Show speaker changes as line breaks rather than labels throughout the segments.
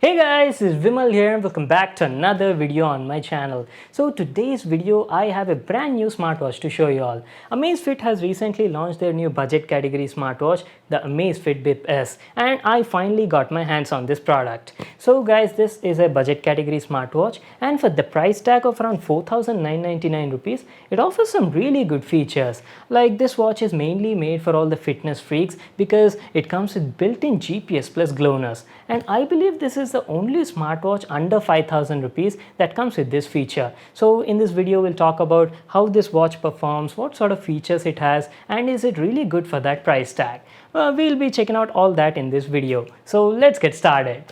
Hey guys, it's Vimal here and welcome back to another video on my channel. So today's video I have a brand new smartwatch to show you all. Amazfit has recently launched their new budget category smartwatch, the Amazfit Bip S, and I finally got my hands on this product. So guys, this is a budget category smartwatch and for the price tag of around 4,999 rupees, it offers some really good features. Like this watch is mainly made for all the fitness freaks because it comes with built-in GPS plus GLONASS, and I believe this is the only smartwatch under 5,000 rupees that comes with this feature. So in this video we'll talk about how this watch performs, what sort of features it has, and is it really good for that price tag. We'll be checking out all that in this video. So let's get started.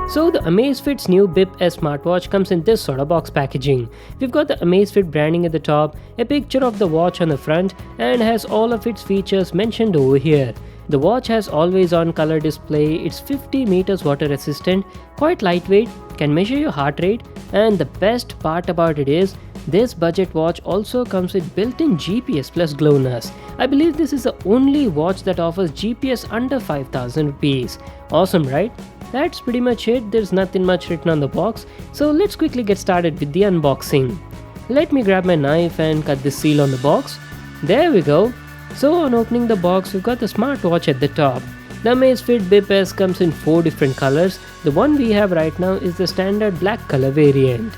So the Amazfit's new Bip S smartwatch comes in this sort of box packaging. We've got the Amazfit branding at the top, a picture of the watch on the front, and has all of its features mentioned over here. The watch has always on color display, it's 50 meters water resistant, quite lightweight, can measure your heart rate, and the best part about it is this budget watch also comes with built-in GPS plus GLONASS. I believe this is the only watch that offers GPS under 5,000 rupees. Awesome, right? That's pretty much it. There's nothing much written on the box, so let's quickly get started with the unboxing. Let me grab my knife and cut the seal on the box. There we go. So on opening the box, we've got the smartwatch at the top. The Amazfit Bip S comes in 4 different colors. The one we have right now is the standard black color variant.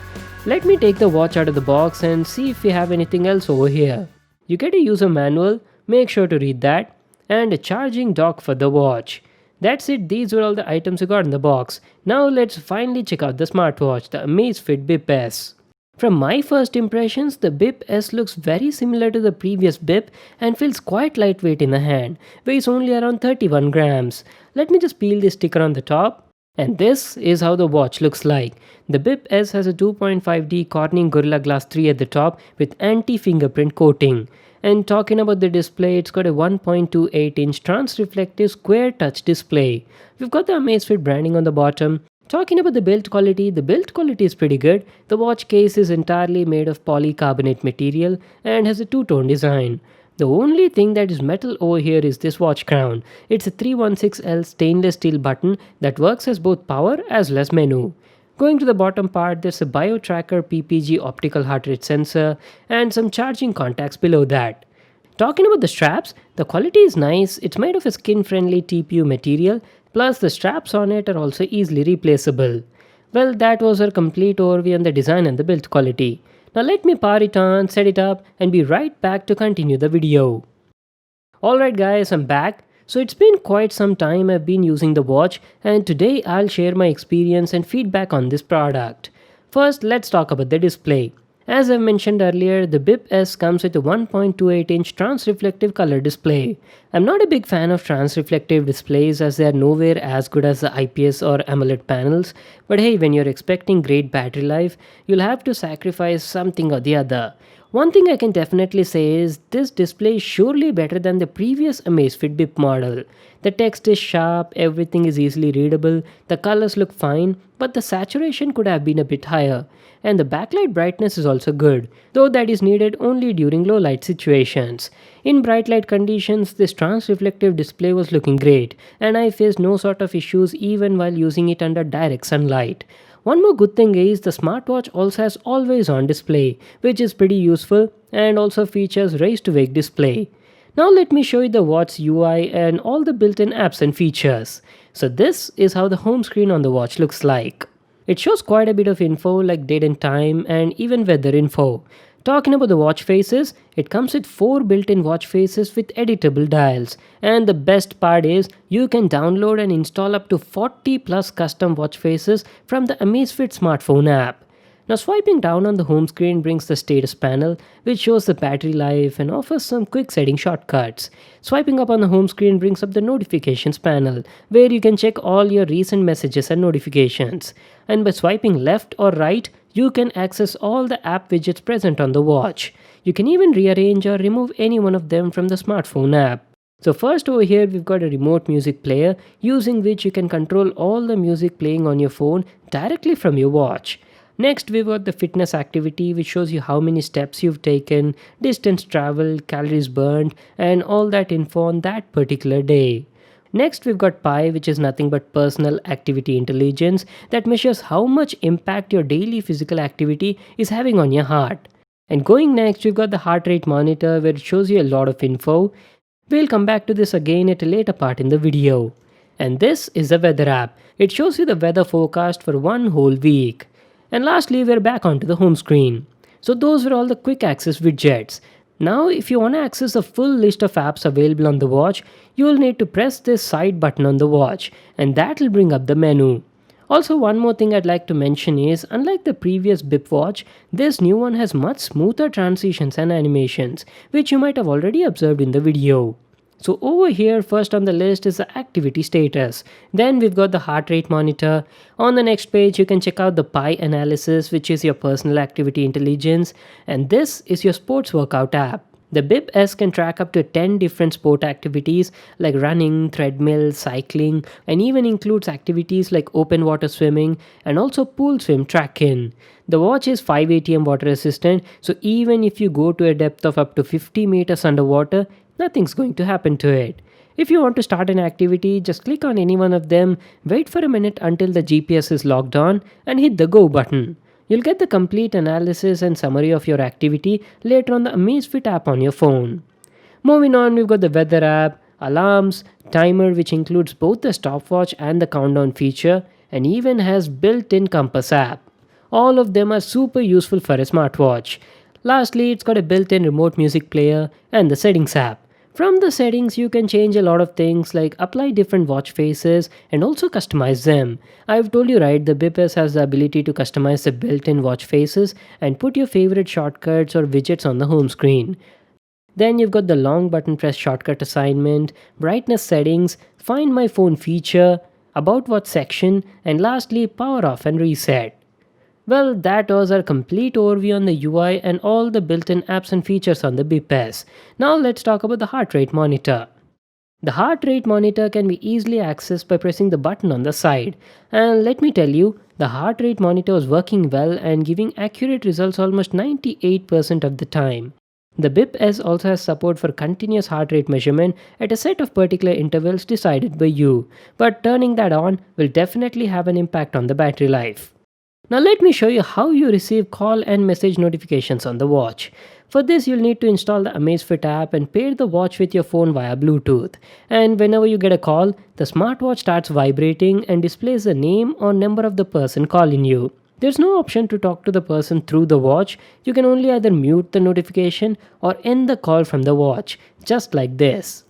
Let me take the watch out of the box and see if we have anything else over here. You get a user manual, make sure to read that, and a charging dock for the watch. That's it, these were all the items you got in the box. Now let's finally check out the smartwatch, the Amazfit Bip S. From my first impressions, the Bip S looks very similar to the previous Bip and feels quite lightweight in the hand, weighs only around 31 grams. Let me just peel the sticker on the top. And this is how the watch looks like. The Bip S has a 2.5D Corning Gorilla Glass 3 at the top with anti-fingerprint coating. And talking about the display, it's got a 1.28-inch trans-reflective square touch display. We've got the Amazfit branding on the bottom. Talking about the build quality is pretty good. The watch case is entirely made of polycarbonate material and has a two-tone design. The only thing that is metal over here is this watch crown. It's a 316L stainless steel button that works as both power as well as menu. Going to the bottom part, there's a BioTracker PPG optical heart rate sensor and some charging contacts below that. Talking about the straps, the quality is nice. It's made of a skin-friendly TPU material, plus the straps on it are also easily replaceable. Well, that was our complete overview on the design and the build quality. Now let me power it on, set it up, and be right back to continue the video. Alright guys, I'm back. So it's been quite some time I've been using the watch, and today I'll share my experience and feedback on this product. First, let's talk about the display. As I mentioned earlier, the Bip S comes with a 1.28-inch trans-reflective color display. I'm not a big fan of trans-reflective displays as they are nowhere as good as the IPS or AMOLED panels, but hey, when you're expecting great battery life, you'll have to sacrifice something or the other. One thing I can definitely say is this display is surely better than the previous Amazfit Bip model. The text is sharp, everything is easily readable, the colors look fine, but the saturation could have been a bit higher. And the backlight brightness is also good, though that is needed only during low light situations. In bright light conditions, this trans-reflective display was looking great, and I faced no sort of issues even while using it under direct sunlight. One more good thing is the smartwatch also has always on display, which is pretty useful and also features raise to wake display. Now let me show you the watch UI and all the built-in apps and features. So this is how the home screen on the watch looks like. It shows quite a bit of info like date and time and even weather info. Talking about the watch faces, it comes with 4 built-in watch faces with editable dials. And the best part is, you can download and install up to 40 plus custom watch faces from the Amazfit smartphone app. Now swiping down on the home screen brings the status panel, which shows the battery life and offers some quick setting shortcuts. Swiping up on the home screen brings up the notifications panel, where you can check all your recent messages and notifications. And by swiping left or right, you can access all the app widgets present on the watch. You can even rearrange or remove any one of them from the smartphone app. So first over here we've got a remote music player using which you can control all the music playing on your phone directly from your watch. Next, we've got the fitness activity, which shows you how many steps you've taken, distance traveled, calories burned, and all that info on that particular day. Next, we've got Pi, which is nothing but personal activity intelligence that measures how much impact your daily physical activity is having on your heart. And going next, we've got the heart rate monitor, where it shows you a lot of info. We'll come back to this again at a later part in the video. And this is the weather app. It shows you the weather forecast for one whole week. And lastly, we're back onto the home screen. So those were all the quick access widgets. Now, if you want to access the full list of apps available on the watch, you will need to press this side button on the watch, and that will bring up the menu. Also, one more thing I'd like to mention is, unlike the previous Bip watch, this new one has much smoother transitions and animations, which you might have already observed in the video. So over here, first on the list is the activity status. Then we've got the heart rate monitor. On the next page, you can check out the Pi analysis, which is your personal activity intelligence. And this is your sports workout app. The Bip S can track up to 10 different sport activities like running, treadmill, cycling, and even includes activities like open water swimming and also pool swim track-in. The watch is 5 ATM water resistant, so even if you go to a depth of up to 50 meters underwater, nothing's going to happen to it. If you want to start an activity, just click on any one of them, wait for a minute until the GPS is logged on, and hit the go button. You'll get the complete analysis and summary of your activity later on the Amazfit app on your phone. Moving on, we've got the weather app, alarms, timer, which includes both the stopwatch and the countdown feature, and even has built-in compass app. All of them are super useful for a smartwatch. Lastly, it's got a built-in remote music player and the settings app. From the settings, you can change a lot of things like apply different watch faces and also customize them. I've told you right, the Bip S has the ability to customize the built-in watch faces and put your favorite shortcuts or widgets on the home screen. Then you've got the long button press shortcut assignment, brightness settings, find my phone feature, about watch section, and lastly power off and reset. Well, that was our complete overview on the UI and all the built-in apps and features on the Bip S. Now let's talk about the heart rate monitor. The heart rate monitor can be easily accessed by pressing the button on the side. And let me tell you, the heart rate monitor is working well and giving accurate results almost 98% of the time. The Bip S also has support for continuous heart rate measurement at a set of particular intervals decided by you, but turning that on will definitely have an impact on the battery life. Now let me show you how you receive call and message notifications on the watch. For this, you'll need to install the Amazfit app and pair the watch with your phone via Bluetooth. And whenever you get a call, the smartwatch starts vibrating and displays the name or number of the person calling you. There's no option to talk to the person through the watch. You can only either mute the notification or end the call from the watch, just like this.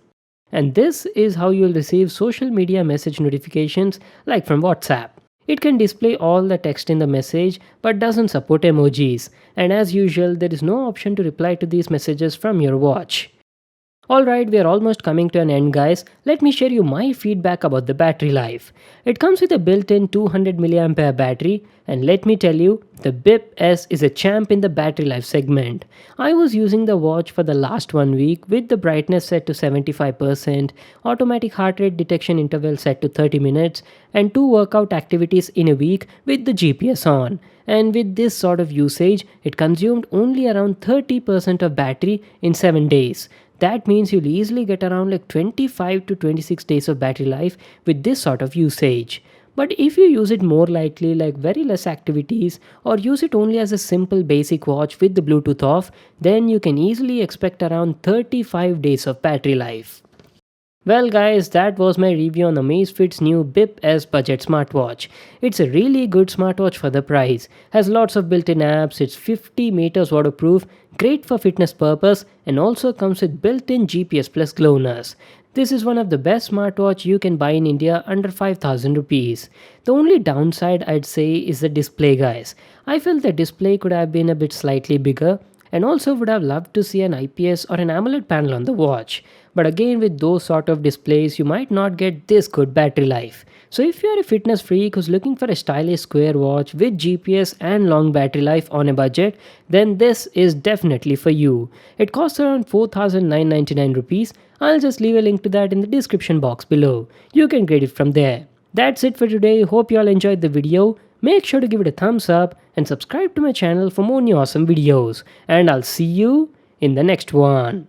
And this is how you'll receive social media message notifications like from WhatsApp. It can display all the text in the message but doesn't support emojis, and as usual there is no option to reply to these messages from your watch. Alright, we are almost coming to an end guys. Let me share you my feedback about the battery life. It comes with a built-in 200 mAh battery, and let me tell you, the Bip S is a champ in the battery life segment. I was using the watch for the last 1 week with the brightness set to 75%, automatic heart rate detection interval set to 30 minutes, and 2 workout activities in a week with the GPS on. And with this sort of usage, it consumed only around 30% of battery in 7 days. That means you'll easily get around like 25 to 26 days of battery life with this sort of usage. But if you use it more lightly, like very less activities, or use it only as a simple basic watch with the Bluetooth off, then you can easily expect around 35 days of battery life. Well guys, that was my review on Amazfit's new Bip S budget smartwatch. It's a really good smartwatch for the price. Has lots of built-in apps, it's 50 meters waterproof, great for fitness purpose, and also comes with built-in GPS plus GLONASS. This is one of the best smartwatch you can buy in India under 5,000 rupees. The only downside I'd say is the display guys. I felt the display could have been a bit slightly bigger, and also would have loved to see an IPS or an AMOLED panel on the watch. But again, with those sort of displays, you might not get this good battery life. So if you're a fitness freak who's looking for a stylish square watch with GPS and long battery life on a budget, then this is definitely for you. It costs around 4,999 rupees. I'll just leave a link to that in the description box below. You can get it from there. That's it for today. Hope you all enjoyed the video. make sure to give it a thumbs up and subscribe to my channel for more new awesome videos. And I'll see you in the next one.